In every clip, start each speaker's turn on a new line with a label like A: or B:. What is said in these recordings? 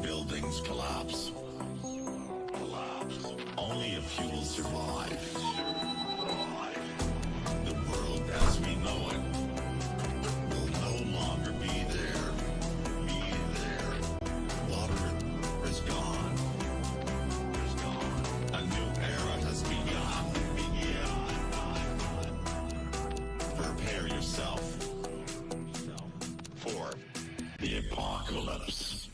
A: Buildings collapse. Only a few will survive. The world as we know it will no longer be there. Water is gone. A new era has begun. Prepare yourself for the apocalypse.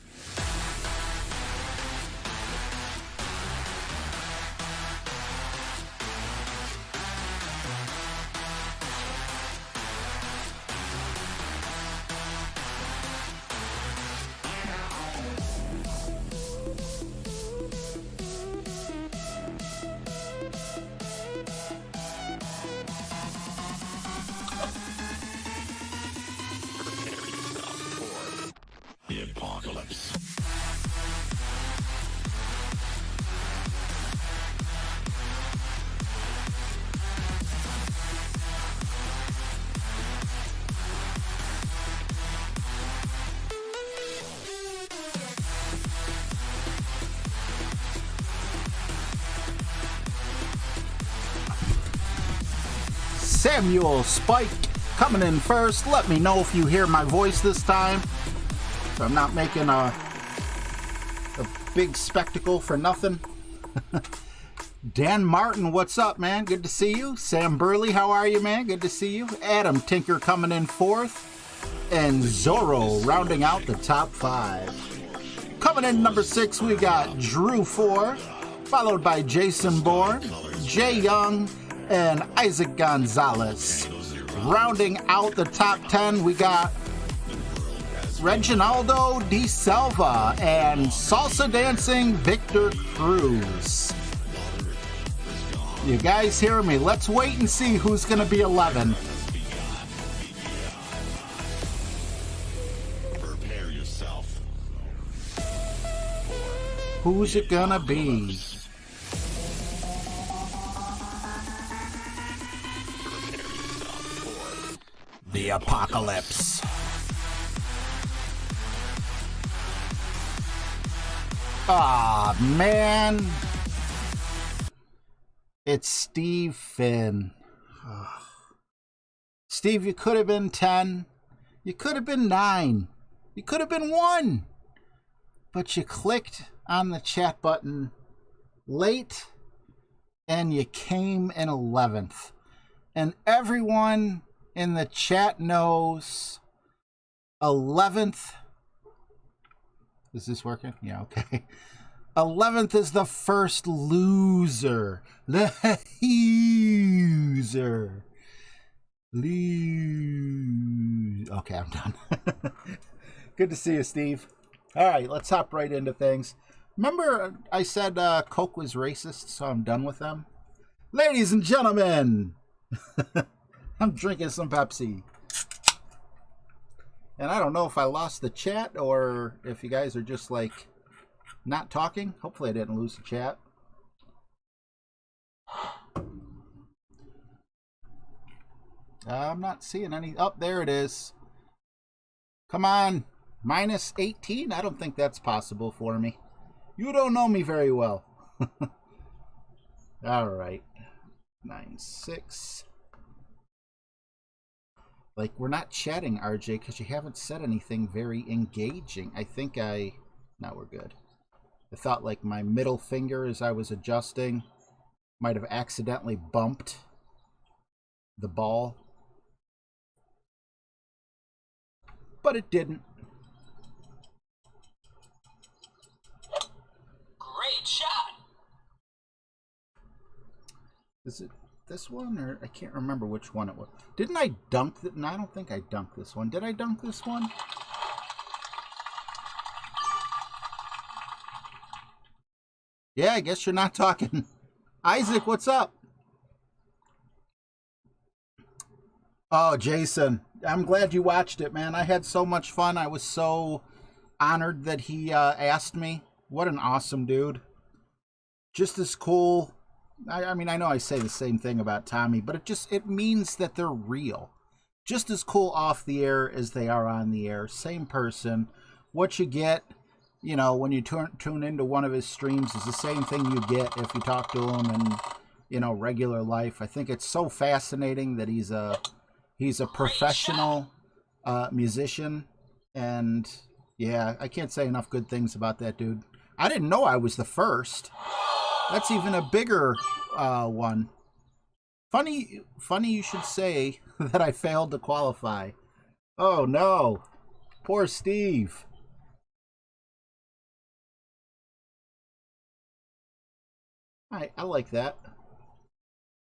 A: The apocalypse.
B: Samuel Spike coming in first. Let me know if you hear my voice this time, so I'm not making a big spectacle for nothing. Dan Martin, what's up, man? Good to see you. Sam Burley, how are you, man? Good to see you. Adam Tinker coming in fourth. And Zorro rounding out the top 5. Coming in number 6, we got Drew 4, followed by Jason Bourne, Jay Young, and Isaac Gonzalez. Rounding out the top 10, we got Reginaldo Di Selva and Salsa Dancing Victor Cruz. You guys hear me? Let's wait and see who's going to be 11.
A: Prepare yourself.
B: Who's it going to be? The apocalypse. Aw, man. It's Steve Finn. Steve, you could have been 10. You could have been 9. You could have been 1. But you clicked on the chat button late and you came in 11th. And everyone in the chat knows 11th. Is this working? Yeah, okay. 11th is the first loser. The loser. Okay, I'm done. Good to see you, Steve. All right, let's hop right into things. Remember I said Coke was racist, so I'm done with them? Ladies and gentlemen, I'm drinking some Pepsi. And I don't know if I lost the chat or if you guys are just like not talking. Hopefully I didn't lose the chat. I'm not seeing any. Oh, there it is. Come on. Minus 18? I don't think that's possible for me. You don't know me very well. All right. 9-6. Like, we're not chatting, RJ, because you haven't said anything very engaging. I think no, we're good. I thought, like, my middle finger as I was adjusting might have accidentally bumped the ball. But it didn't.
C: Great shot!
B: Is it this one, or I can't remember which one it was. Didn't I dunk it? No, I don't think I dunked this one. Did I dunk this one? Yeah, I guess you're not talking. Isaac, what's up? Oh, Jason, I'm glad you watched it, man. I had so much fun. I was so honored that he asked me. What an awesome dude. Just as cool. I mean, I know I say the same thing about Tommy, but it means that they're real. Just as cool off the air as they are on the air. Same person. what you get, you know, when you tune into one of his streams is the same thing you get if you talk to him in, you know, regular life. I think it's so fascinating that he's a professional musician, and yeah, I can't say enough good things about that dude. I didn't know I was the first. That's even a bigger one. Funny you should say that I failed to qualify. Oh no, poor Steve. I like that.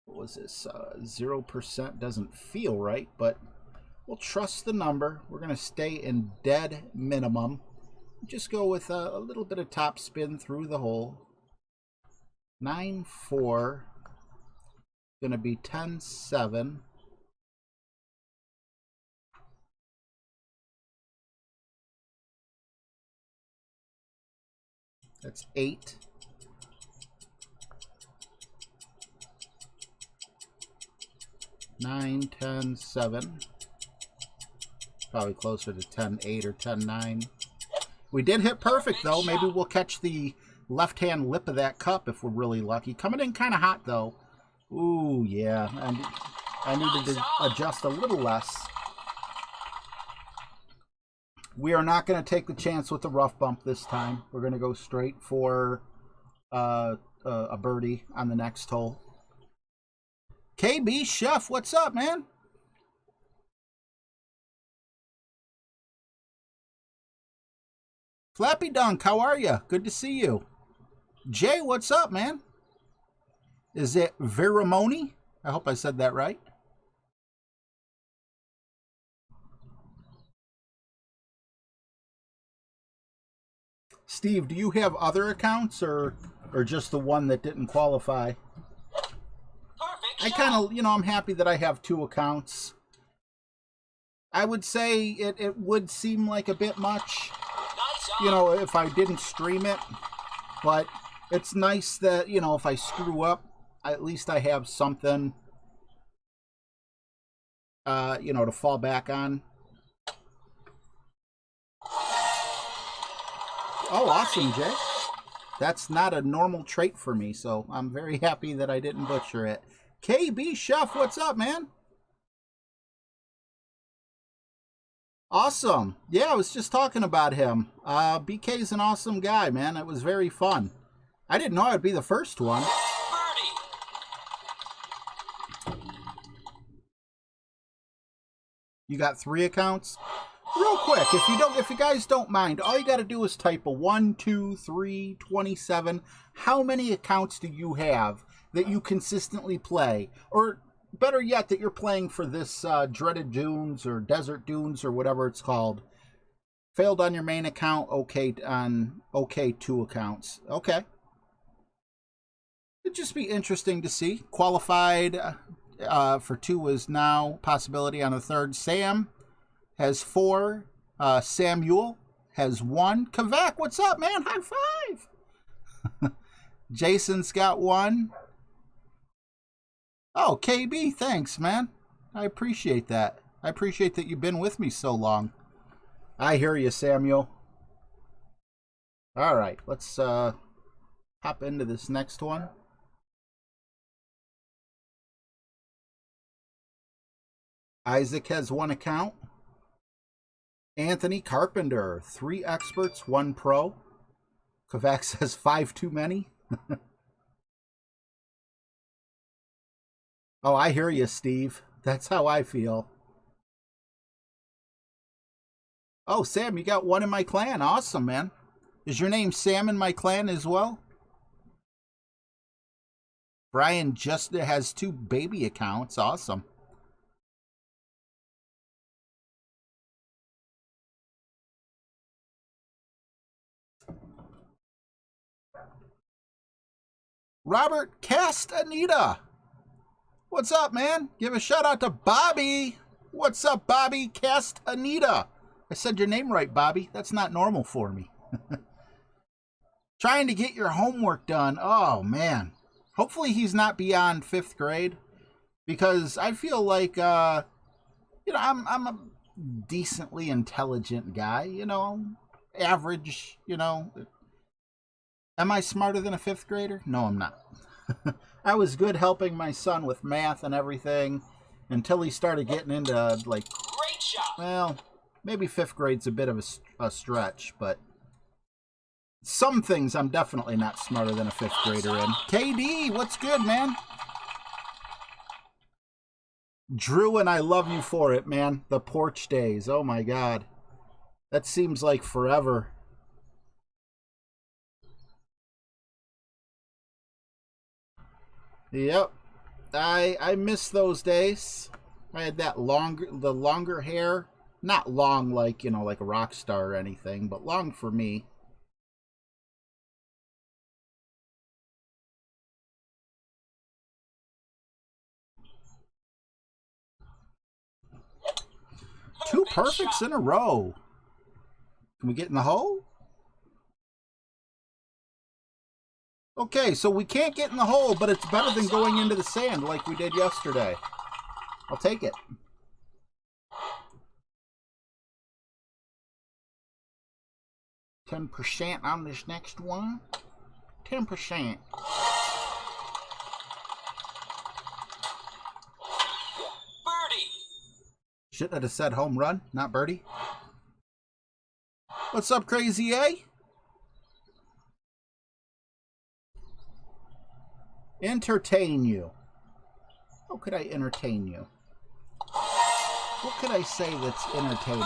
B: What was this? 0% doesn't feel right, but we'll trust the number. We're going to stay in dead minimum. Just go with a little bit of top spin through the hole. 9-4. Going to be 10-7. That's 8. 9, 10, 7. Probably closer to 10-8 or 10-9. We did hit perfect, though. Maybe we'll catch the left-hand lip of that cup if we're really lucky. Coming in kind of hot, though. Ooh, yeah. And I needed to adjust a little less. We are not going to take the chance with the rough bump this time. We're going to go straight for a birdie on the next hole. KB Chef, what's up, man? Flappy Dunk, how are you? Good to see you. Jay, what's up, man? Is it Veramoni? I hope I said that right. Steve, do you have other accounts or just the one that didn't qualify? I kind of, you know, I'm happy that I have 2 accounts. I would say it would seem like a bit much, you know, if I didn't stream it. But it's nice that, you know, if I screw up, at least I have something, you know, to fall back on. Oh, awesome, Jay. That's not a normal trait for me, so I'm very happy that I didn't butcher it. KB Chef, what's up, man? Awesome. Yeah, I was just talking about him. BK's an awesome guy, man. It was very fun. I didn't know I'd be the first one. You got 3 accounts? Real quick, if you guys don't mind, all you got to do is type a 1, 2, 3, 27. How many accounts do you have that you consistently play? Or better yet, that you're playing for this Dreaded Dunes or Desert Dunes or whatever it's called. Failed on your main account, okay on 2 accounts. Okay. It'd just be interesting to see. Qualified for 2 is now possibility on the 3rd. Sam has 4. Samuel has 1. Kavak, what's up, man? High five. Jason's got 1. Oh, KB, thanks, man. I appreciate that. I appreciate that you've been with me so long. I hear you, Samuel. All right, let's hop into this next one. Isaac has 1 account. Anthony Carpenter, 3 experts, 1 pro. Kavak says 5 too many. Oh, I hear you, Steve. That's how I feel. Oh, Sam, you got 1 in my clan. Awesome, man. Is your name Sam in my clan as well? Brian just has 2 baby accounts. Awesome. Robert Castaneda. What's up, man? Give a shout out to Bobby. What's up, Bobby Castaneda? I said your name right, Bobby. That's not normal for me. Trying to get your homework done. Oh, man. Hopefully he's not beyond 5th grade. Because I feel like, you know, I'm a decently intelligent guy, you know. average, you know. Am I smarter than a 5th grader? No, I'm not. I was good helping my son with math and everything until he started getting into, like, well, maybe 5th grade's a bit of a stretch, but some things I'm definitely not smarter than a 5th grader in. KD, what's good, man? Drew, and I love you for it, man. The porch days. Oh, my God. That seems like forever. Yep. I miss those days. I had the longer hair. Not long like, you know, like a rock star or anything, but long for me. Two perfects in a row. Can we get in the hole? Okay, so we can't get in the hole, but it's better than going into the sand like we did yesterday. I'll take it. $10% on this next one. 10%. Birdie. Shouldn't have said home run, not birdie. What's up, Crazy A? Entertain you. How could I entertain you? What could I say that's entertaining?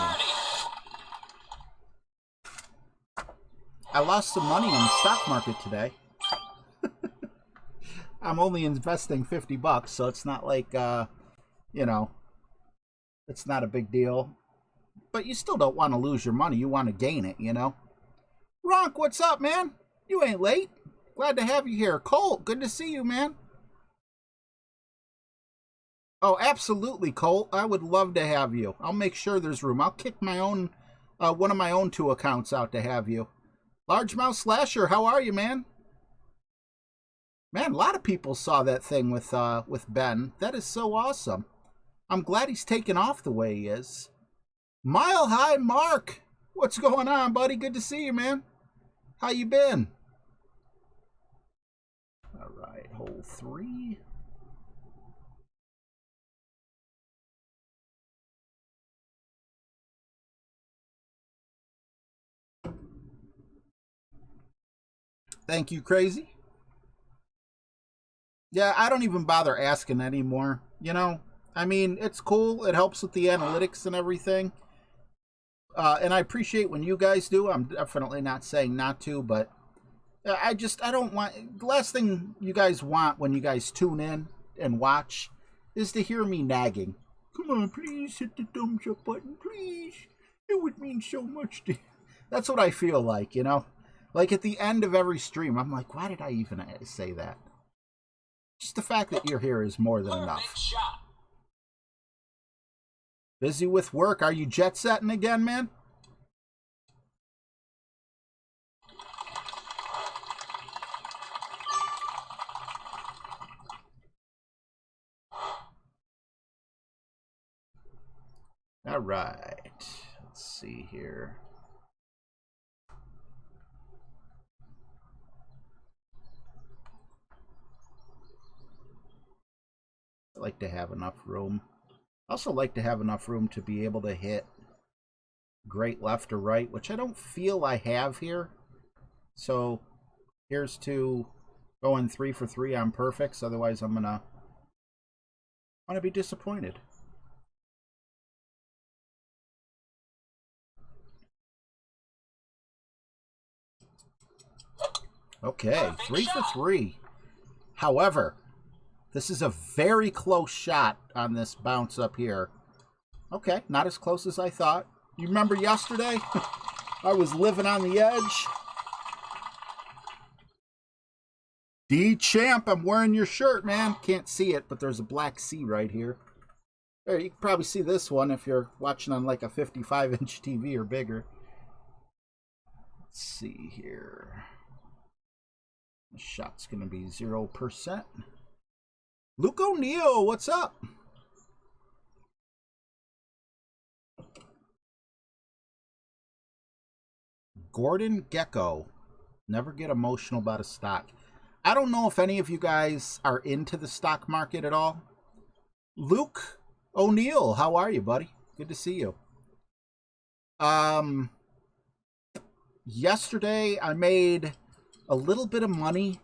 B: I lost some money in the stock market today. I'm only investing $50, so it's not like, you know, it's not a big deal. But you still don't want to lose your money. You want to gain it, you know? Ronk, what's up, man? You ain't late. Glad to have you here. Colt, good to see you, man. Oh, absolutely, Colt. I would love to have you. I'll make sure there's room. I'll kick my own, one of my own 2 accounts out to have you. Largemouth Slasher, how are you, man? Man, a lot of people saw that thing with Ben. That is so awesome. I'm glad he's taken off the way he is. Mile High Mark, what's going on, buddy? Good to see you, man. How you been? All right, hole 3. Thank you, Crazy. Yeah, I don't even bother asking anymore. You know, I mean, it's cool. It helps with the analytics and everything. And I appreciate when you guys do. I'm definitely not saying not to, but I don't want... The last thing you guys want when you guys tune in and watch is to hear me nagging. Come on, please hit the thumbs up button, please. It would mean so much to you. That's what I feel like, you know? Like at the end of every stream, I'm like, why did I even say that? Just the fact that you're here is more than enough. Busy with work? Are you jet setting again, man? All right. Let's see here. I like to have enough room. I also like to have enough room to be able to hit great left or right, which I don't feel I have here. So here's to going 3 for 3 on perfects. Otherwise, I'm gonna be disappointed. Okay, 3 for 3. However, this is a very close shot on this bounce up here. Okay, not as close as I thought. You remember yesterday? I was living on the edge. D-Champ, I'm wearing your shirt, man. Can't see it, but there's a black C right here. There, you can probably see this one if you're watching on like a 55-inch TV or bigger. Let's see here. The shot's going to be 0%. Luke O'Neill, what's up? Gordon Gecko. Never get emotional about a stock. I don't know if any of you guys are into the stock market at all. Luke O'Neill, how are you, buddy? Good to see you. Yesterday I made a little bit of money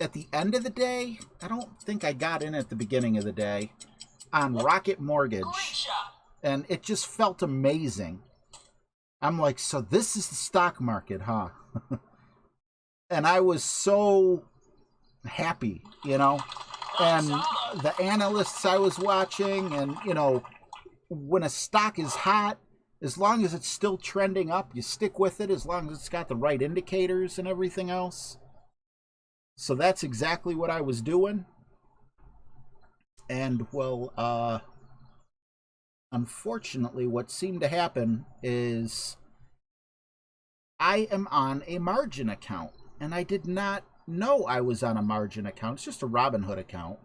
B: at the end of the day. I don't think I got in at the beginning of the day on Rocket Mortgage. And it just felt amazing. I'm like, so this is the stock market, huh? And I was so happy, you know. And the analysts I was watching, and, you know, when a stock is hot, as long as it's still trending up, you stick with it as long as it's got the right indicators and everything else. So that's exactly what I was doing. And, well, unfortunately, what seemed to happen is I am on a margin account. And I did not know I was on a margin account. It's just a Robinhood account.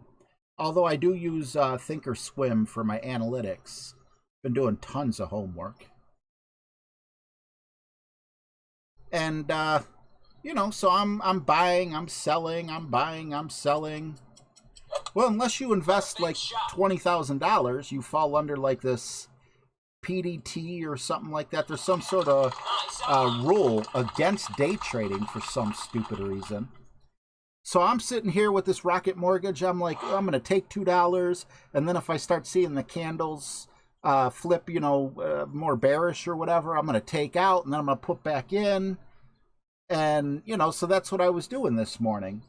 B: Although I do use Thinkorswim for my analytics. Been doing tons of homework. And, you know, so I'm buying, I'm selling, I'm buying, I'm selling. Well, unless you invest like $20,000, you fall under like this PDT or something like that. There's some sort of rule against day trading for some stupid reason. So I'm sitting here with this Rocket Mortgage. I'm like, oh, I'm going to take $2. And then if I start seeing the candles flip, you know, more bearish or whatever, I'm going to take out and then I'm going to put back in. And, you know, so that's what I was doing this morning.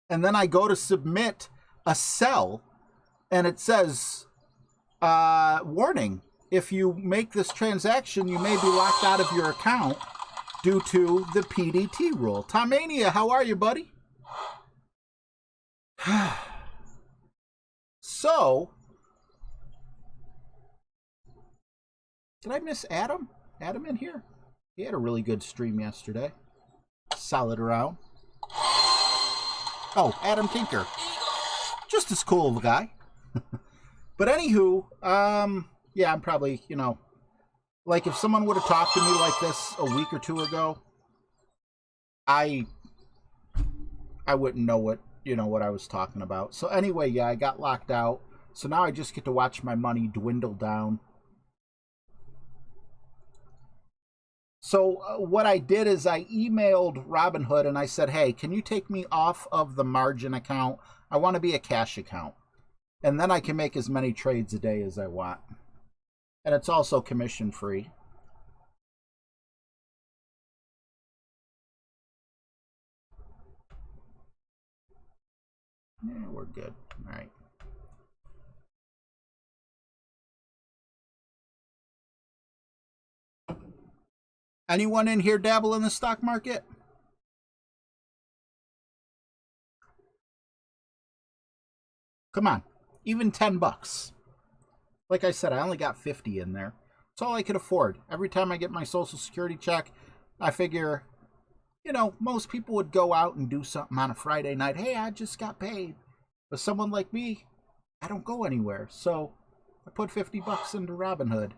B: And then I go to submit a sell and it says, warning, if you make this transaction, you may be locked out of your account due to the PDT rule. Tomania, how are you, buddy? So, did I miss Adam? Adam in here? He had a really good stream yesterday. Solid round. Oh, Adam Tinker. Just as cool of a guy. But anywho, yeah, I'm probably, you know, like if someone would have talked to me like this a week or two ago, I wouldn't know what, you know, what I was talking about. So anyway, yeah, I got locked out. So now I just get to watch my money dwindle down. So what I did is I emailed Robinhood and I said, hey, can you take me off of the margin account? I want to be a cash account. And then I can make as many trades a day as I want. And it's also commission free. Yeah, we're good. All right. Anyone in here dabble in the stock market? Come on. Even $10. Like I said, I only got 50 in there. It's all I could afford. Every time I get my Social Security check, I figure, you know, most people would go out and do something on a Friday night. Hey, I just got paid. But someone like me, I don't go anywhere. So I put 50 bucks into Robinhood.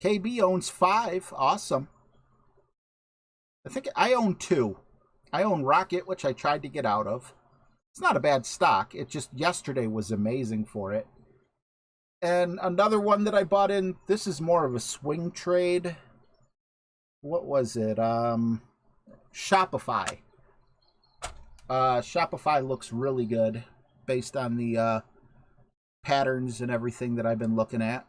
B: KB owns 5. Awesome. I think I own 2. I own Rocket, which I tried to get out of. It's not a bad stock. It just yesterday was amazing for it. And another one that I bought in, this is more of a swing trade. What was it? Shopify. Shopify looks really good based on the patterns and everything that I've been looking at.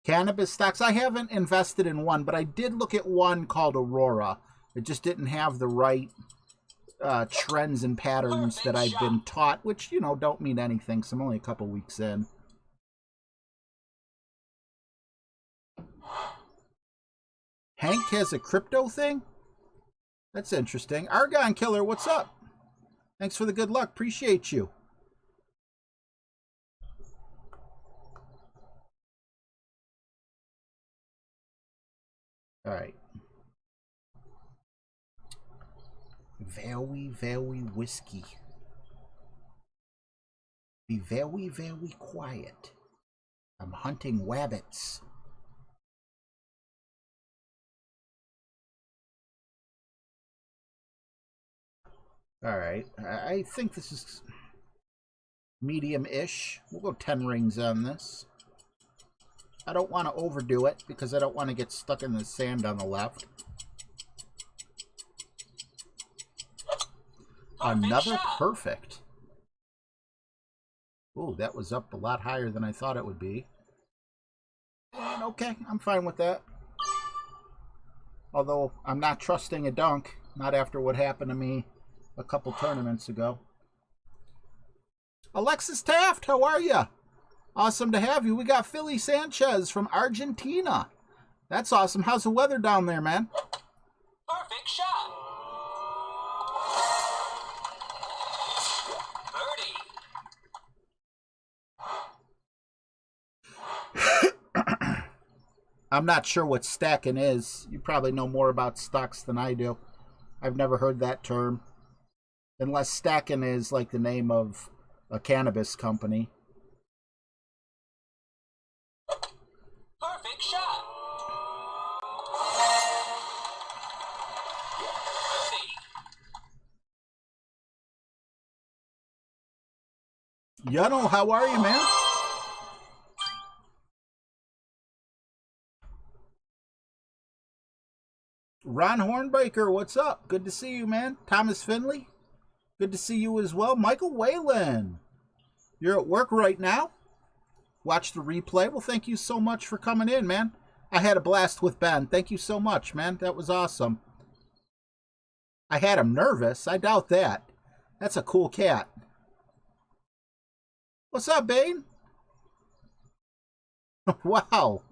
B: Cannabis stocks, I haven't invested in one, but I did look at one called Aurora. It just didn't have the right trends and patterns that I've been taught, which, you know, don't mean anything, so I'm only a couple weeks in. Hank has a crypto thing? That's interesting. Argon Killer, what's up? Thanks for the good luck. Appreciate you. All right. Very, very whiskey. Be very, very quiet. I'm hunting wabbits. All right. I think this is medium-ish. We'll go 10 rings on this. I don't want to overdo it because I don't want to get stuck in the sand on the left. Another perfect. Ooh, that was up a lot higher than I thought it would be. And okay, I'm fine with that. Although I'm not trusting a dunk, not after what happened to me a couple tournaments ago. Alexis Taft, how are you? Awesome to have you. We got Philly Sanchez from Argentina. That's awesome. How's the weather down there, man?
C: Perfect shot. Birdie.
B: I'm not sure what stacking is. You probably know more about stocks than I do. I've never heard that term. Unless stacking is like the name of a cannabis company.
C: Perfect shot. Birdie.
B: Yuno, how are you, man? Ron Hornbaker, what's up? Good to see you, man. Thomas Finley, good to see you as well. Michael Whalen, you're at work right now? Watch the replay. Well, thank you so much for coming in, man. I had a blast with Ben. Thank you so much, man. That was awesome. I had him nervous. I doubt that. That's a cool cat. What's up, Bane? Wow.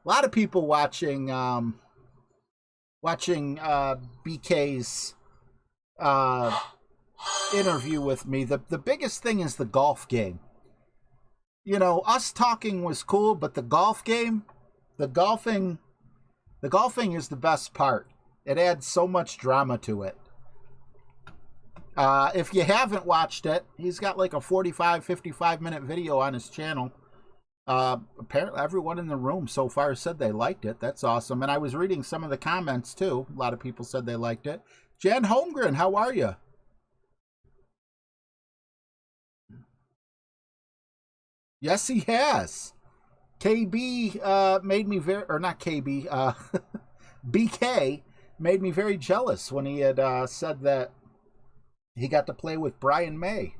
B: A lot of people watching BK's interview with me. The biggest thing is the golf game. You know, us talking was cool, but the golf game, the golfing is the best part. It adds so much drama to it. If you haven't watched it, he's got like a 45, 55-minute video on his channel. Apparently everyone in the room so far said they liked it. That's awesome. And I was reading some of the comments too. A lot of people said they liked it. Jan Holmgren, how are you? Yes, he has. KB made me very, or not KB, BK made me very jealous when he had said that he got to play with Brian May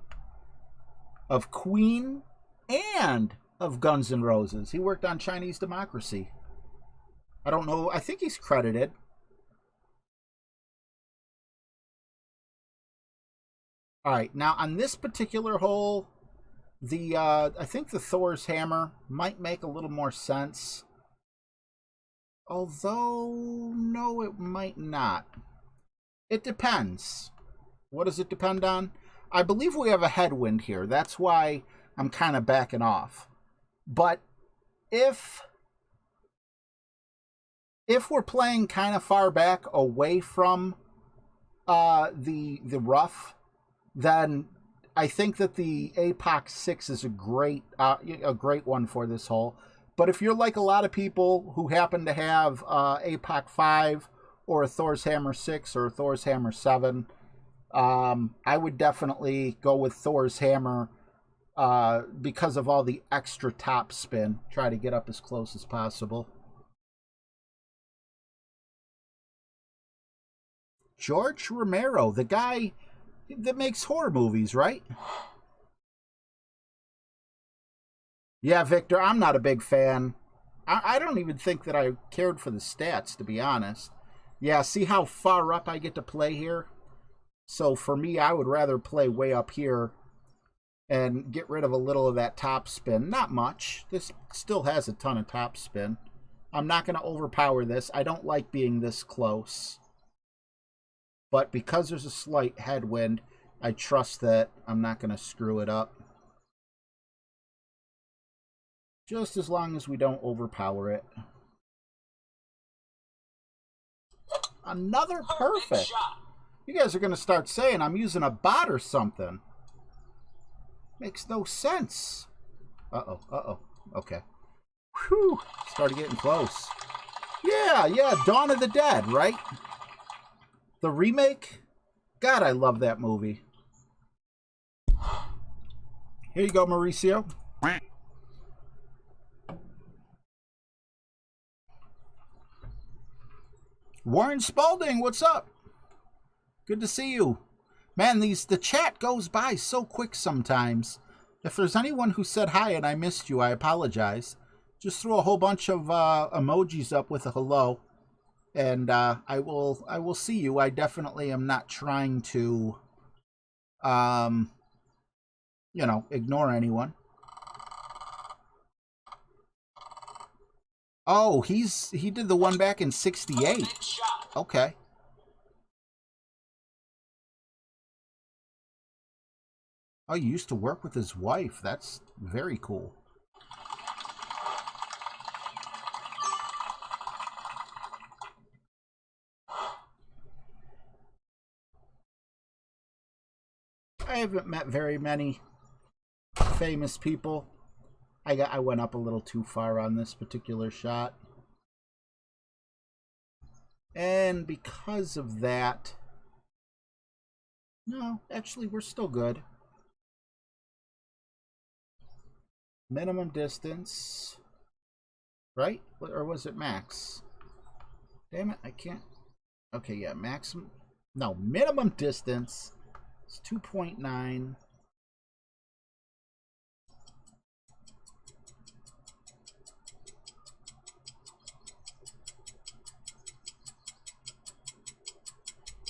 B: of Queen and of Guns N' Roses. He worked on Chinese Democracy. I don't know. I think he's credited. All right. Now, on this particular hole, I think the Thor's hammer might make a little more sense. Although, no, it might not. It depends. What does it depend on? I believe we have a headwind here. That's why I'm kind of backing off. But if we're playing kind of far back away from the rough, then I think that the APOC 6 is a great one for this hole. But if you're like a lot of people who happen to have APOC 5 or a Thor's Hammer 6 or a Thor's Hammer 7, I would definitely go with Thor's Hammer because of all the extra top spin. Try to get up as close as possible. George Romero, the guy that makes horror movies, right? Yeah, Victor, I'm not a big fan. I don't even think that I cared for the stats, to be honest. Yeah, see how far up I get to play here? So for me, I would rather play way up here and get rid of a little of that top spin. Not much. This still has a ton of top spin. I'm not going to overpower this. I don't like being this close. But because there's a slight headwind, I trust that I'm not going to screw it up. Just as long as we don't overpower it. Another perfect. You guys are going to start saying I'm using a bot or something. Makes no sense. Uh-oh, uh-oh. Okay. Whew. Started getting close. Yeah, Dawn of the Dead, right? The remake? God, I love that movie. Here you go, Mauricio. Warren Spalding, what's up? Good to see you. Man, the chat goes by so quick sometimes. If there's anyone who said hi and I missed you, I apologize. Just threw a whole bunch of emojis up with a hello, and I will see you. I definitely am not trying to, ignore anyone. Oh, he did the one back in '68. Okay. Oh, you used to work with his wife. That's very cool. I haven't met very many famous people. I went up a little too far on this particular shot. And because of that... No, actually, we're still good. Minimum distance, right? Or was it max? Damn it, I can't. Okay, yeah, maximum. No, minimum distance is 2.9.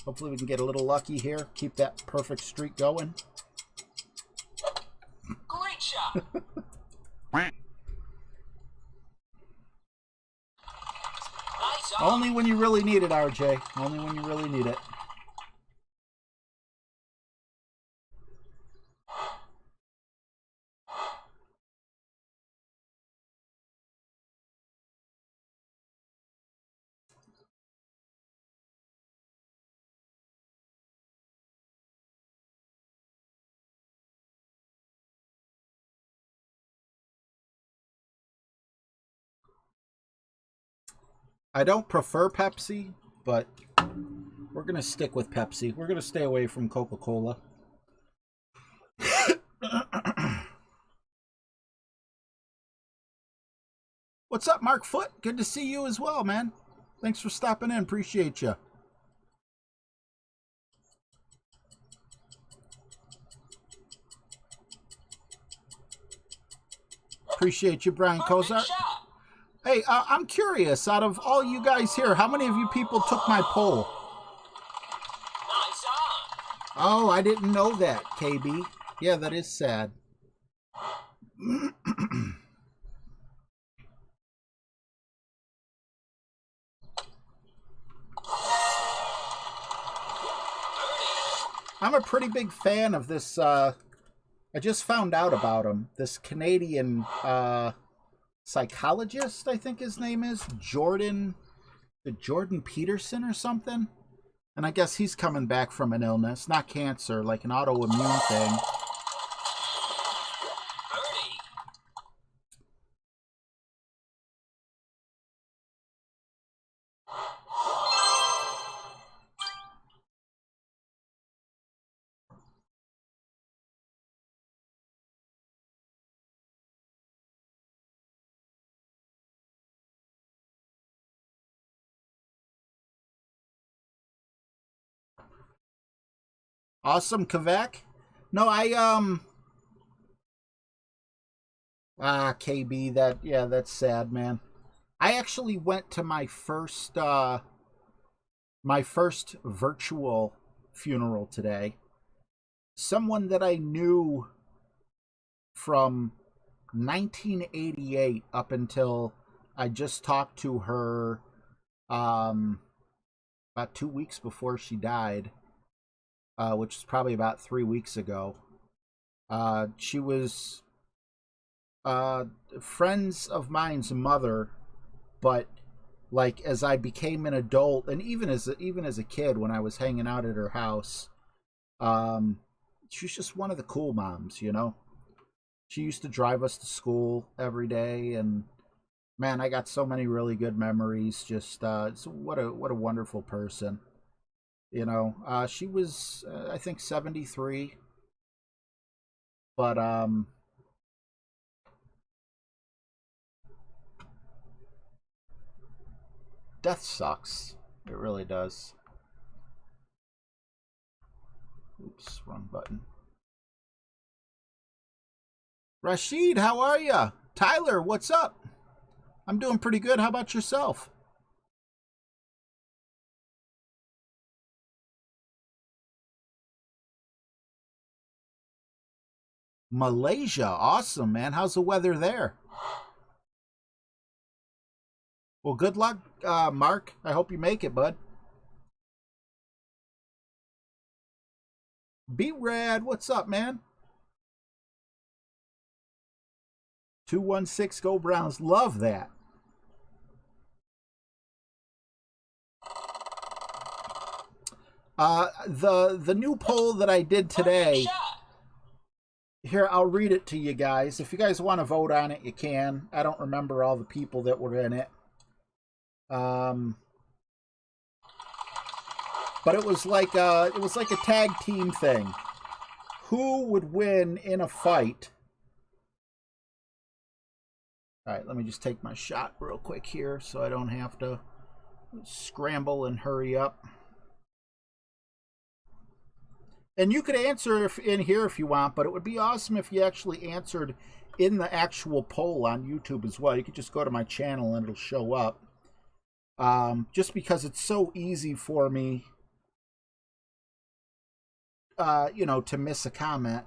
B: Hopefully we can get a little lucky here. Keep that perfect streak going.
C: Great shot. Nice on.
B: Only when you really need it, RJ. Only when you really need it. I don't prefer Pepsi, but we're going to stick with Pepsi. We're going to stay away from Coca-Cola. What's up, Mark Foot? Good to see you as well, man. Thanks for stopping in. Appreciate you. Appreciate you, Brian Kozar. Hey, I'm curious. Out of all you guys here, how many of you people took my poll?
C: Nice on.
B: Oh, I didn't know that, KB. Yeah, that is sad. I'm a pretty big fan of this. I just found out about him. This Canadian psychologist, I think his name is Jordan Peterson or something. And I guess he's coming back from an illness, not cancer, like an autoimmune thing.
C: Birdie.
B: Awesome, Kvek. No, KB, that's sad, man. I actually went to my first virtual funeral today. Someone that I knew from 1988 up until I just talked to her about 2 weeks before she died. Which is probably about 3 weeks ago. She was friends of mine's mother, but like as I became an adult, and even as a kid when I was hanging out at her house, she's just one of the cool moms, you know. She used to drive us to school every day, and man, I got so many really good memories. Just what a wonderful person. You know, she was, I think, 73. But, death sucks. It really does. Oops, wrong button. Rashid, how are ya? Tyler, what's up? I'm doing pretty good. How about yourself? Malaysia, awesome, man. How's the weather there? Well, good luck, Mark. I hope you make it, bud. B-Rad, what's up, man? 216 Go Browns. Love that. The new poll that I did today. Here, I'll read it to you guys. If you guys want to vote on it, you can. I don't remember all the people that were in it. But it was like a tag team thing. Who would win in a fight? All right, let me just take my shot real quick here so I don't have to scramble and hurry up. And you could answer in here if you want, but it would be awesome if you actually answered in the actual poll on YouTube as well. You could just go to my channel and it'll show up. Just because it's so easy for me, you know, to miss a comment.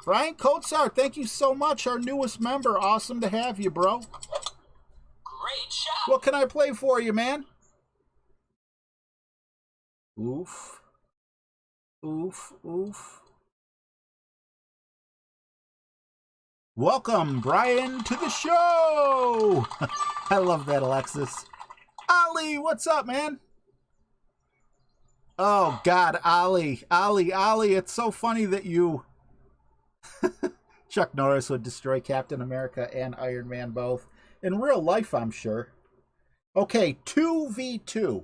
B: Brian Kotsar, thank you so much. Our newest member. Awesome to have you, bro.
C: Great shot.
B: What can I play for you, man? Oof. Oof, oof. Welcome, Brian, to the show. I love that, Alexis. Ali, what's up, man? Oh, God, Ali. It's so funny that you... Chuck Norris would destroy Captain America and Iron Man both. In real life, I'm sure. Okay, 2v2.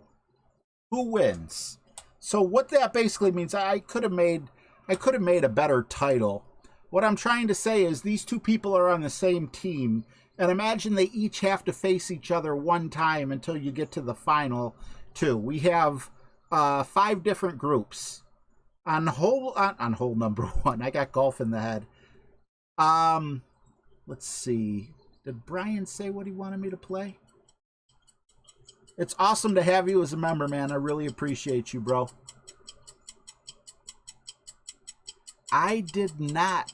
B: Who wins? So what that basically means, I could have made a better title. What I'm trying to say is these two people are on the same team, and imagine they each have to face each other one time until you get to the final two. We have 5 different groups. On hole number 1, I got golf in the head. Let's see. Did Brian say what he wanted me to play? It's awesome to have you as a member, man. I really appreciate you, bro. I did not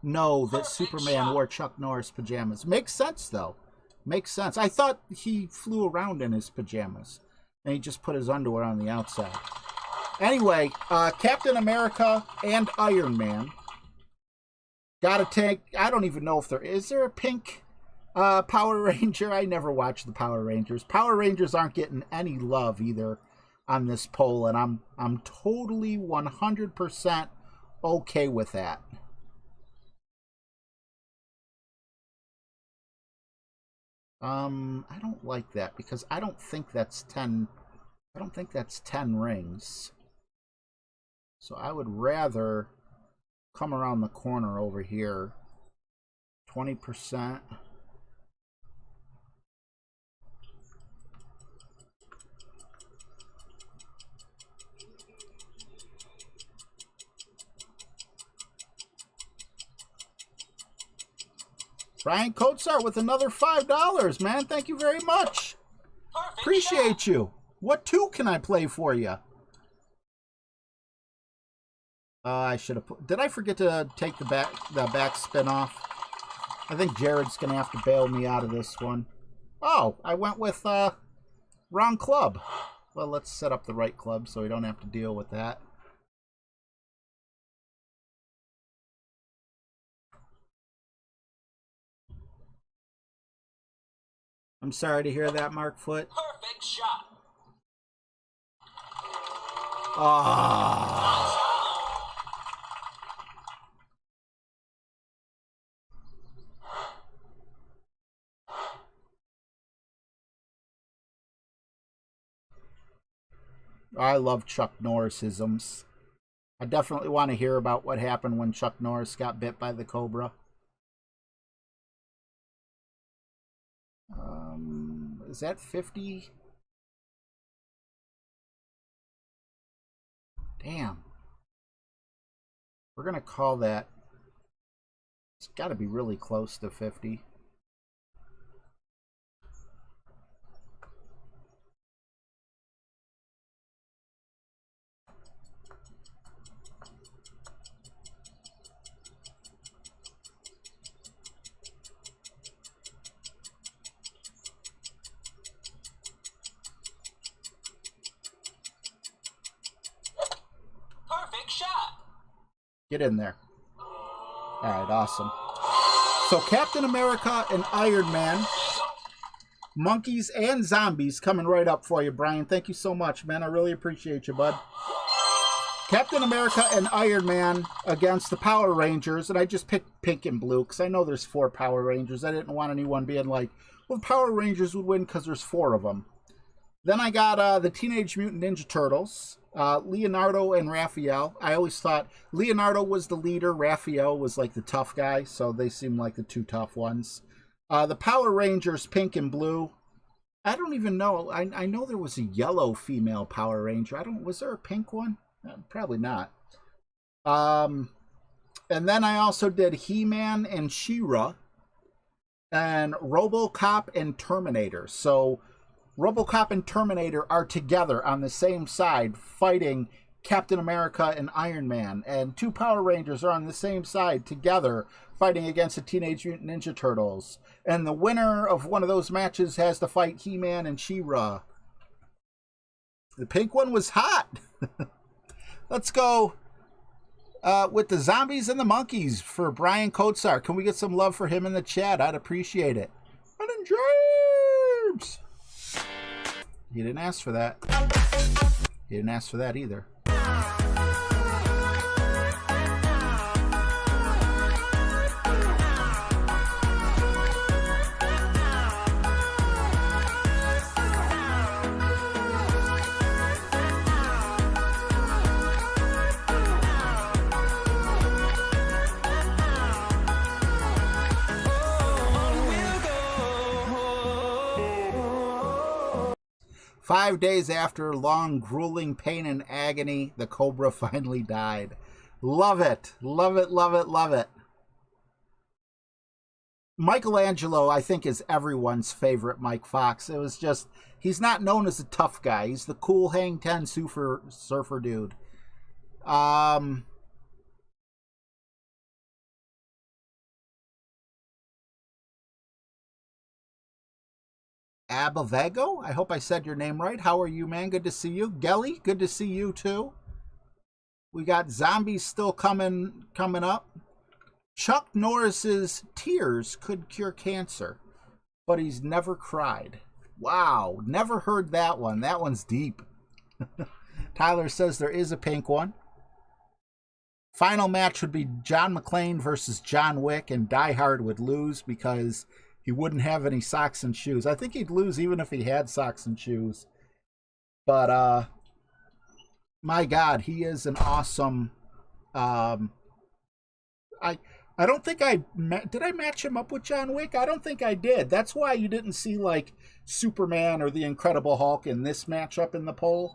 B: know that Superman wore Chuck Norris pajamas. Makes sense, though. Makes sense. I thought he flew around in his pajamas, and he just put his underwear on the outside. Anyway, Captain America and Iron Man. Gotta take... I don't even know if there... Is there a pink Power Ranger? I never watched the Power Rangers. Power Rangers aren't getting any love either on this poll, and I'm totally 100% okay with that. I don't like that because I don't think that's 10... I don't think that's 10 rings. So I would rather come around the corner over here. 20%. Brian Kotsar with another $5, man. Thank you very much.
C: Perfect
B: Appreciate
C: shot.
B: you. What 2 can I play for you? I should have put... Did I forget to take the back spin off? I think Jared's going to have to bail me out of this one. Oh, I went with wrong club. Well, let's set up the right club so we don't have to deal with that. I'm sorry to hear that, Mark Foot.
C: Perfect shot.
B: Ah. I love Chuck Norris-isms. I definitely want to hear about what happened when Chuck Norris got bit by the cobra. Is that 50? Damn. We're going to call that. It's got to be really close to 50.
C: Perfect shot.
B: Get in there. All right, awesome. So Captain America and Iron Man, monkeys and zombies coming right up for you, Brian. Thank you so much, man. I really appreciate you, bud. Captain America and Iron Man against the Power Rangers, and I just picked pink and blue because I know there's 4 Power Rangers. I didn't want anyone being like, well, the Power Rangers would win because there's 4 of them. Then I got the Teenage Mutant Ninja Turtles, Leonardo and Raphael. I always thought Leonardo was the leader, Raphael was like the tough guy, so they seem like the 2 tough ones. The Power Rangers, pink and blue. I don't even know. I know there was a yellow female Power Ranger. Was there a pink one? Probably not. And then I also did He-Man and She-Ra and RoboCop and Terminator. So RoboCop and Terminator are together on the same side fighting Captain America and Iron Man. And 2 Power Rangers are on the same side together fighting against the Teenage Mutant Ninja Turtles. And the winner of one of those matches has to fight He-Man and She-Ra. The pink one was hot. Let's go with the zombies and the monkeys for Brian Kotsar. Can we get some love for him in the chat? I'd appreciate it. And James! He didn't ask for that. He didn't ask for that either. 5 days after long, grueling pain and agony, the cobra finally died. Love it. Love it, love it, love it. Michelangelo, I think, is everyone's favorite Mike Fox. It was just, he's not known as a tough guy. He's the cool Hang Ten surfer dude. Abavago, I hope I said your name right. How are you, man? Good to see you. Gelly, good to see you too. We got zombies still coming up. Chuck Norris's tears could cure cancer, but he's never cried. Wow, never heard that one. That one's deep. Tyler says there is a pink one. Final match would be John McClane versus John Wick, and Die Hard would lose because he wouldn't have any socks and shoes. I think he'd lose even if he had socks and shoes. But, my God, he is an awesome... I don't think did I match him up with John Wick? I don't think I did. That's why you didn't see, like, Superman or the Incredible Hulk in this matchup in the poll.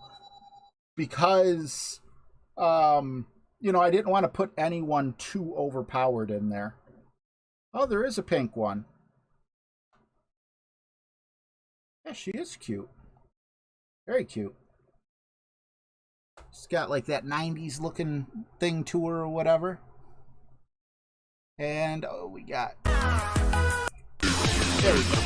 B: Because, you know, I didn't want to put anyone too overpowered in there. Oh, there is a pink one. Yeah, she is cute. Very cute. She's got like that 90s looking thing to her or whatever. And oh, we got... There we go.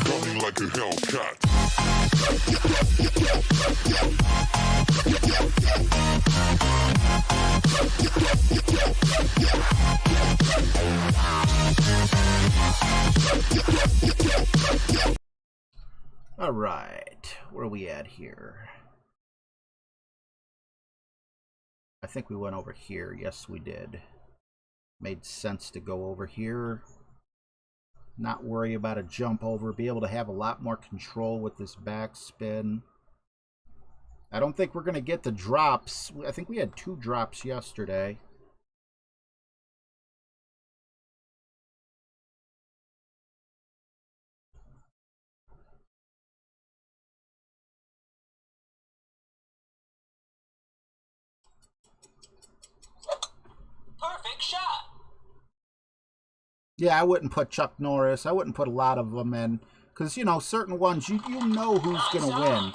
A: Running like a Hellcat.
B: All right, where are we at here? I think we went over here. Yes, we did. Made sense to go over here. not worry about a jump over, be able to have a lot more control with this backspin. I don't think we're going to get the drops. I think we had 2 drops yesterday.
C: Perfect shot.
B: Yeah, I wouldn't put Chuck Norris. I wouldn't put a lot of them in. Because, you know, certain ones, you know who's going to win.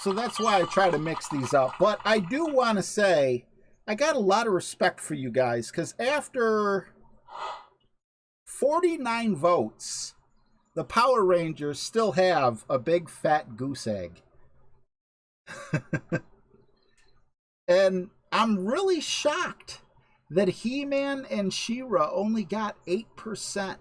B: So that's why I try to mix these up. But I do want to say, I got a lot of respect for you guys. Because after 49 votes, the Power Rangers still have a big fat goose egg. And I'm really shocked that He-Man and She-Ra only got 8%.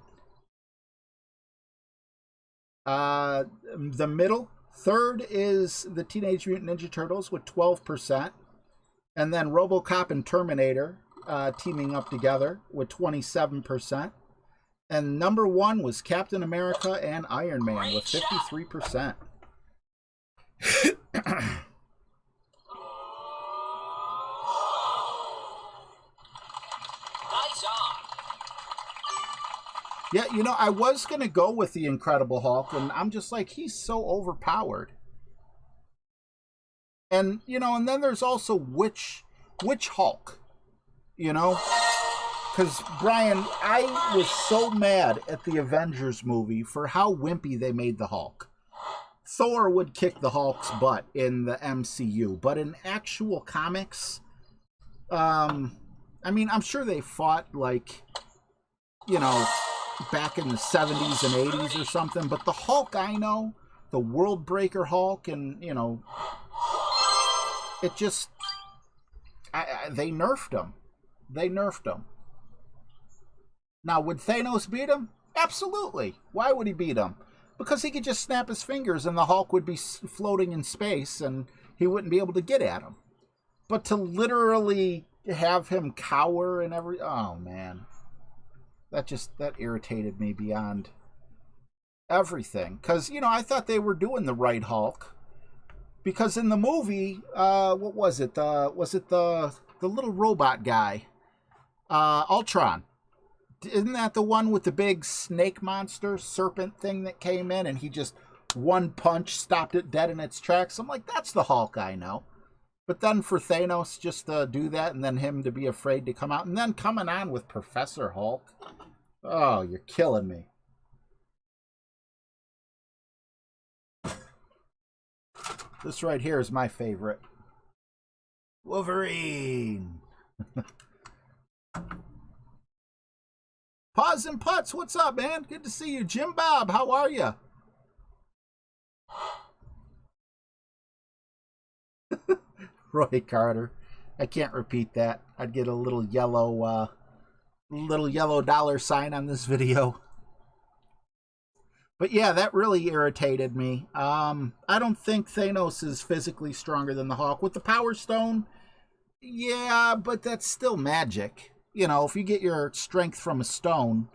B: The middle, third is the Teenage Mutant Ninja Turtles with 12%. And then RoboCop and Terminator teaming up together with 27%. And number 1 was Captain America and Iron Man with 53%. Yeah, you know, I was going to go with the Incredible Hulk, and I'm just like, he's so overpowered. And, you know, and then there's also which Hulk, you know? Because, Brian, I was so mad at the Avengers movie for how wimpy they made the Hulk. Thor would kick the Hulk's butt in the MCU, but in actual comics, I mean, I'm sure they fought, like, you know, back in the 70s and 80s or something, but the Hulk I know, the World Breaker Hulk, and, you know, it just, they nerfed him. They nerfed him. Now, would Thanos beat him? Absolutely. Why would he beat him? Because he could just snap his fingers and the Hulk would be floating in space and he wouldn't be able to get at him. But to literally have him cower and oh man. That irritated me beyond everything. Because, you know, I thought they were doing the right Hulk. Because in the movie, what was it? Was it the little robot guy? Ultron. Isn't that the one with the big snake monster, serpent thing that came in and he just one punch stopped it dead in its tracks? I'm like, that's the Hulk I know. But then for Thanos just to do that and then him to be afraid to come out and then coming on with Professor Hulk. Oh, you're killing me. This right here is my favorite. Wolverine. Paws and Putts, what's up, man? Good to see you. Jim Bob, how are you? Roy Carter. I can't repeat that. I'd get a little yellow dollar sign on this video. But yeah, that really irritated me. I don't think Thanos is physically stronger than the Hulk. With the Power Stone, yeah, but that's still magic. You know, if you get your strength from a stone,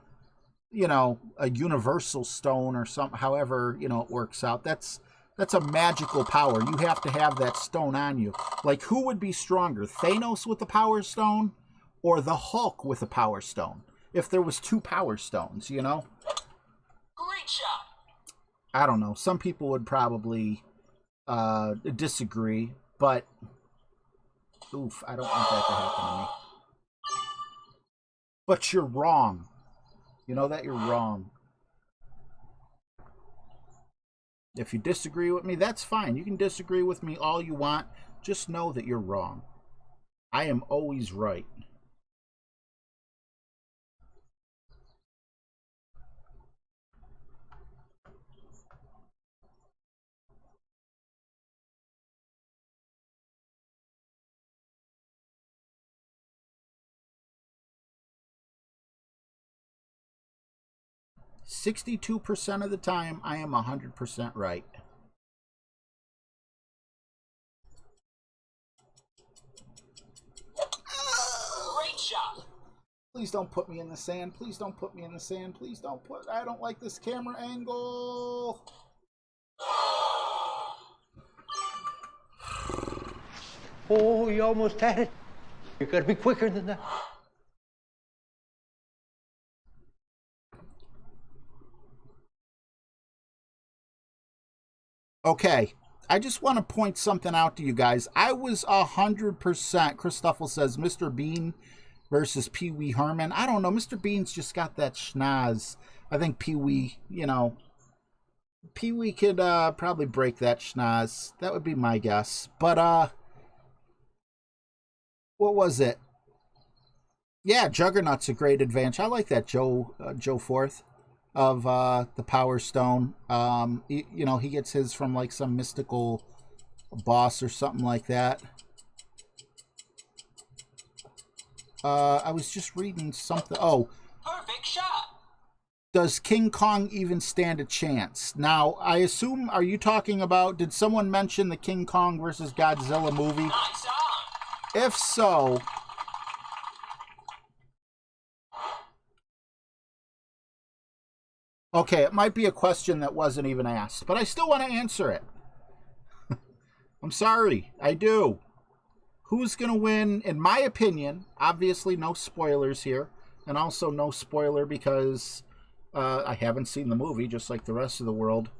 B: you know, a universal stone or something, however, you know, it works out, that's a magical power. You have to have that stone on you. Like, who would be stronger, Thanos with the Power Stone or the Hulk with the Power Stone? If there was 2 Power Stones, you know?
C: Great shot.
B: I don't know. Some people would probably disagree, but oof, I don't want that to happen to me. But you're wrong. You know that you're wrong. If you disagree with me, that's fine. You can disagree with me all you want. Just know that you're wrong. I am always right. %62 of the time, I am 100% right.
C: Great shot.
B: Please don't put me in the sand. Please don't put me in the sand. Please don't put... I don't like this camera angle.
D: Oh, you almost had it. You gotta be quicker than that.
B: Okay, I just want to point something out to you guys. I was 100%, Christoffel says, Mr. Bean versus Pee Wee Herman. I don't know, Mr. Bean's just got that schnoz. I think Pee Wee, you know, Pee Wee could probably break that schnoz. That would be my guess. But, what was it? Yeah, Juggernaut's a great advantage. I like that Joe Forth of the Power Stone. You know, he gets his from like some mystical boss or something like that. I was just reading something. Oh,
C: Perfect shot.
B: does King Kong even stand a chance? Now, I assume, are you talking about, did someone mention the King Kong versus Godzilla movie?
C: Nice on.
B: If so, okay, it might be a question that wasn't even asked, but I still want to answer it. I'm sorry, I do. Who's going to win, in my opinion? Obviously, no spoilers here, and also no spoiler because I haven't seen the movie, just like the rest of the world.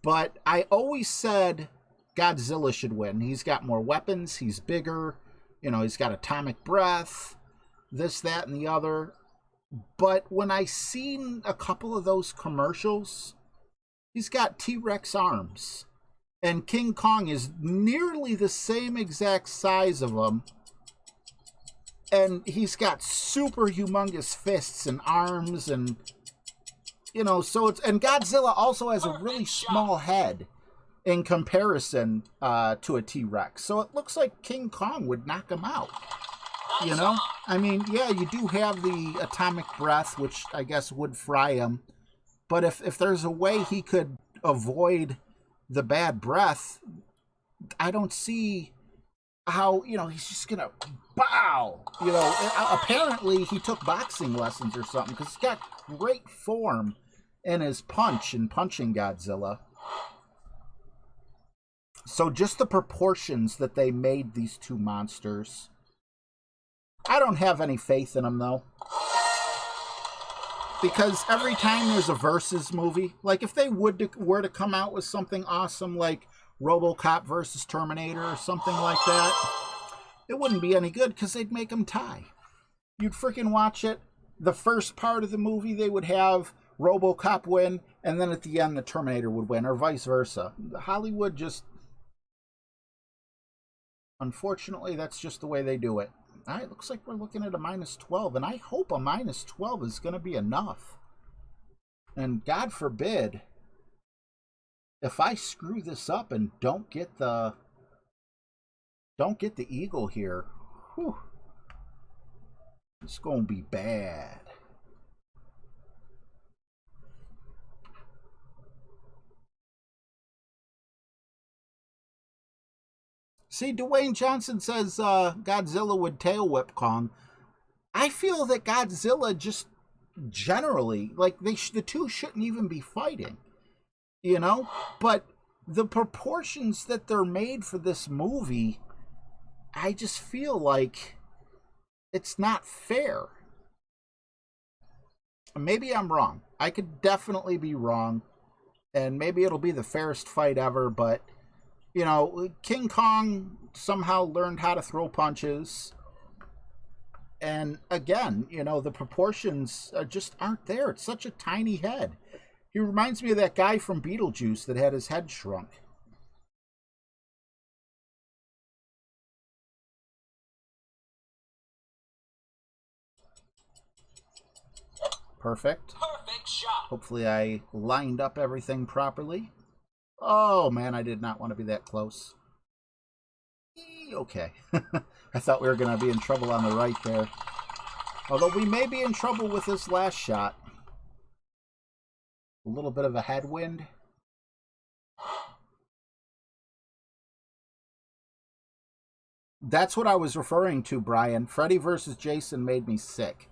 B: But I always said Godzilla should win. He's got more weapons, he's bigger, you know, he's got atomic breath, this, that, and the other. But when I seen a couple of those commercials, he's got T-Rex arms. And King Kong is nearly the same exact size of him. And he's got super humongous fists and arms and, you know, so it's, and Godzilla also has a really small head in comparison to a T-Rex. So it looks like King Kong would knock him out. You know? I mean, yeah, you do have the atomic breath, which I guess would fry him. But if there's a way he could avoid the bad breath, I don't see how, you know, he's just going to bow. You know, apparently he took boxing lessons or something because he's got great form in his punch and punching Godzilla. So just the proportions that they made these two monsters. I don't have any faith in them, though. Because every time there's a Versus movie, like if they were to come out with something awesome like RoboCop versus Terminator or something like that, it wouldn't be any good because they'd make them tie. You'd freaking watch it. The first part of the movie, they would have RoboCop win, and then at the end, the Terminator would win, or vice versa. Hollywood just... Unfortunately, that's just the way they do it. All right, looks like we're looking at a -12, and I hope a -12 is going to be enough. And God forbid, if I screw this up and don't get the eagle here, whew, it's going to be bad. See, Dwayne Johnson says Godzilla would tail whip Kong. I feel that Godzilla just generally, like, the two shouldn't even be fighting, you know? But the proportions that they're made for this movie, I just feel like it's not fair. Maybe I'm wrong. I could definitely be wrong. And maybe it'll be the fairest fight ever, but... You know, King Kong somehow learned how to throw punches. And again, you know, the proportions just aren't there. It's such a tiny head. He reminds me of that guy from Beetlejuice that had his head shrunk. Perfect.
C: Perfect shot.
B: Hopefully I lined up everything properly. Oh, man, I did not want to be that close. Okay. I thought we were going to be in trouble on the right there. Although we may be in trouble with this last shot. A little bit of a headwind. That's what I was referring to, Brian. Freddy versus Jason made me sick.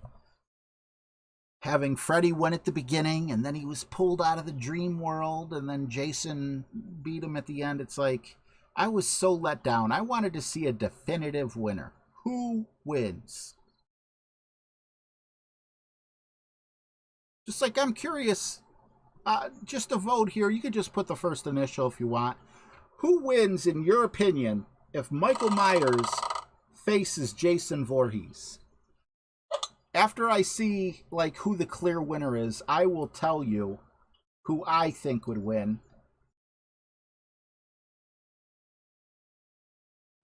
B: having Freddy win at the beginning, and then he was pulled out of the dream world, and then Jason beat him at the end. It's like, I was so let down. I wanted to see a definitive winner. Who wins? Just like, I'm curious, just a vote here. You could just put the first initial if you want. Who wins, in your opinion, if Michael Myers faces Jason Voorhees? After I see, like, who the clear winner is, I will tell you who I think would win.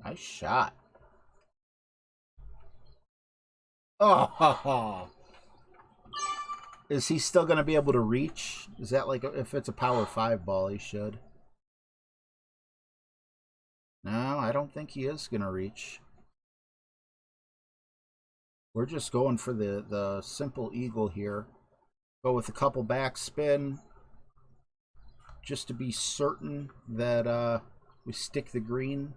B: Nice shot. Oh, is he still going to be able to reach? Is that like, if it's a power 5 ball, he should. No, I don't think he is going to reach. We're just going for the simple eagle here. Go with a couple back spin, just to be certain that we stick the green.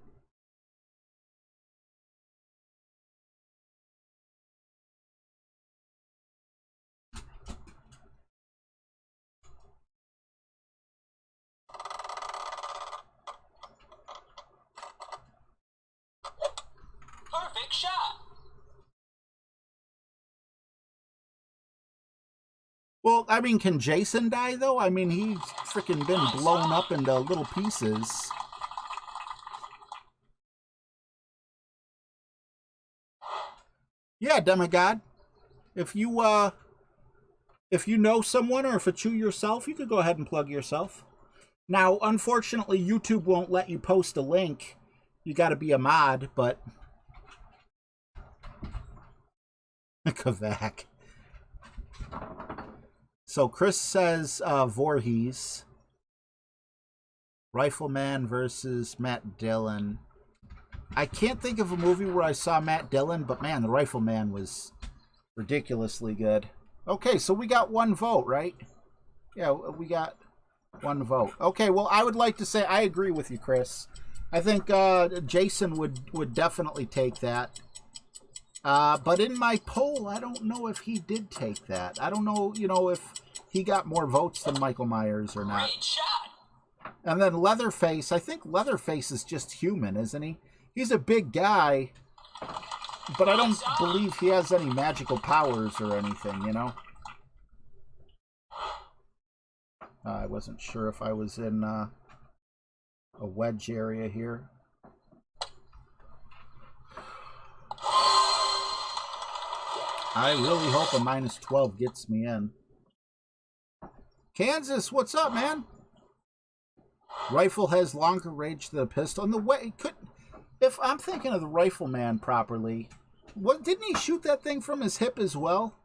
C: Perfect shot.
B: Well, I mean, can Jason die, though? I mean, he's freaking been blown up into little pieces. Yeah, Demigod. If you know someone, or if it's you yourself, you could go ahead and plug yourself. Now, unfortunately, YouTube won't let you post a link. You got to be a mod, but... Kavak. So Chris says Voorhees. Rifleman versus Matt Dillon. I can't think of a movie where I saw Matt Dillon, but man, the Rifleman was ridiculously good. Okay, so we got one vote, right? Yeah, we got one vote. Okay, well, I would like to say I agree with you, Chris. I think Jason would definitely take that. But in my poll, I don't know if he did take that. I don't know, if he got more votes than Michael Myers or not.
C: Great shot.
B: And then Leatherface, I think Leatherface is just human, isn't he? He's a big guy, but I don't believe he has any magical powers or anything, I wasn't sure if I was in a wedge area here. I really hope a -12 gets me in. Kansas, what's up, man? Rifle has longer range than a pistol. And the way if I'm thinking of the Rifleman properly, didn't he shoot that thing from his hip as well?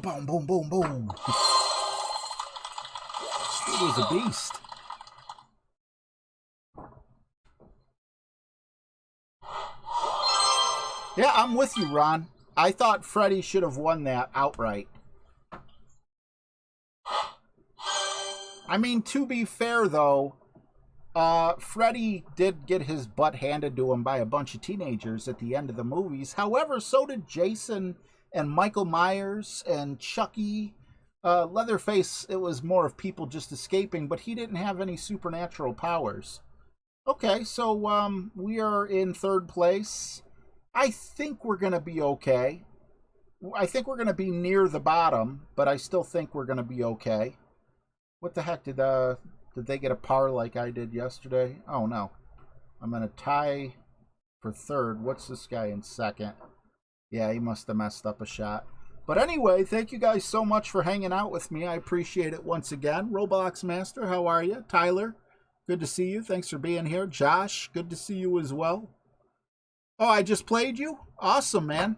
B: Boom, boom, boom, boom. It was a beast. Yeah, I'm with you, Ron. I thought Freddy should have won that outright. I mean, to be fair, though, Freddy did get his butt handed to him by a bunch of teenagers at the end of the movies. However, so did Jason and Michael Myers and Chucky. Leatherface, it was more of people just escaping, but he didn't have any supernatural powers. Okay, so we are in third place. I think we're going to be okay. I think we're going to be near the bottom, but I still think we're going to be okay. What the heck, did they get a par like I did yesterday? Oh, no. I'm going to tie for third. What's this guy in second? Yeah, he must have messed up a shot. But anyway, thank you guys so much for hanging out with me. I appreciate it once again. Roblox Master, how are you? Tyler, good to see you. Thanks for being here. Josh, good to see you as well. Oh, I just played you? Awesome, man.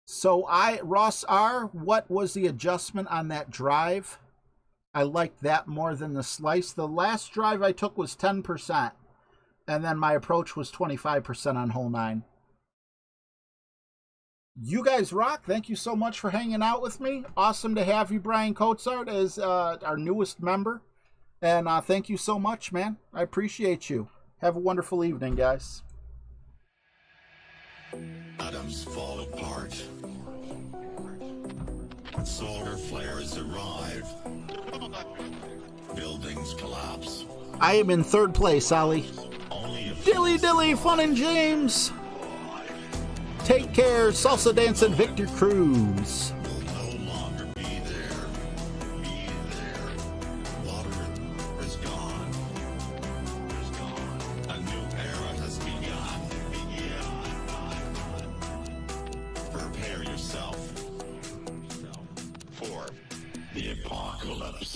B: So Ross R., what was the adjustment on that drive? I liked that more than the slice. The last drive I took was 10%, and then my approach was 25% on hole 9. You guys rock. Thank you so much for hanging out with me. Awesome to have you, Brian Coatsart, as our newest member. And thank you so much, man. I appreciate you. Have a wonderful evening, guys.
A: I atoms fall apart. Solar flares arrive. Buildings collapse.
B: I am in third place, Ollie.
A: Only a
B: Dilly dilly, fun and James. Take care, salsa dancing Victor Cruz.
A: will no longer be there. Be there. Water is gone. Is gone. A new era has begun. Prepare yourself for the apocalypse.